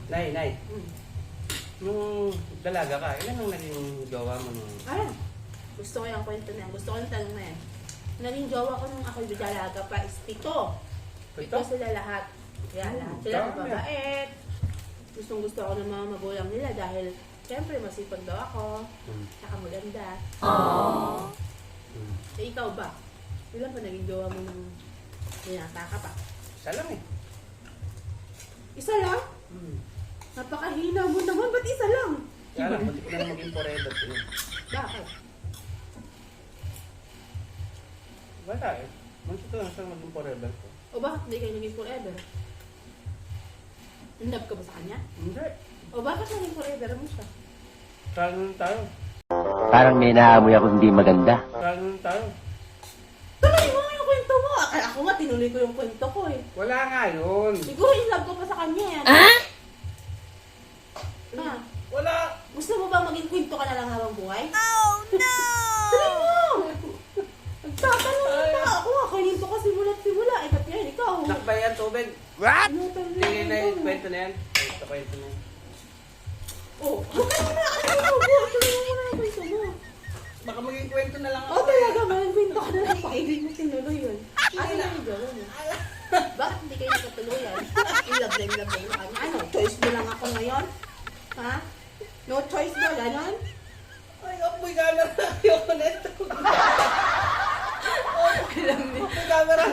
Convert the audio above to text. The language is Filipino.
Nay. Hmm. Nung dalaga ka, ilan ang naging jowa mo nung... Ay, gusto ko yung kwento na yan. Gusto ko yung tanong na yan. Naging jowa ko nung ako'y dalaga pa is 7. 7 sila lahat. Kaya lahat sila dami. mababait. Gustong gusto ako ng mga magulang nila dahil siyempre masipag daw ako. Saka maganda. Eh, ikaw ba? Ilan pa naging jowa mo nung binata ka pa? Isa lang eh. Isa lang? Napakahina mo naman. Ba't isa lang? Kaya lang, pati ko na maging forever. Bakit? Wala eh. Gusto ko lang siya maging forever ko. O bakit hindi kayo naging forever? In love ka ba sa kanya? Hindi. O bakit naging forever mo siya? Kaya tayo. Parang may naamoy ako hindi maganda. Kaya tayo. Tuloy mo yung kwento mo. Akala ko nga tinuloy ko yung kwento ko eh. Wala nga yun. Siguro in love ko pa sa kanya yan. Ah? Wala. Gusto mo ba maging kwento ka na lang habang buhay? Oh no! Tuloy mo! Nagtatanong na ako. Kainin ko ka simula't-simula. Eh, ba't yan? Ikaw. Nakbay yan, tubig. What? Tingin na yung kwento na yan. Ito kwento na yan. Oh, huwag ka na. Tuloy mo muna yung kwento mo. Baka maging kwento na lang ako. Oh, talaga ba? Kwento ka na lang. Pakinggan mo tinuloy yun. Ano na yung gawa mo? Bakit hindi kayo nakatuluyan? In-love na kanya. Ano? Choice mo lang ako ngayon? Ha? No choice ba? Ganon? Ay, apoy camera. Ayoko na ito. Alam niyo. Apoy camera.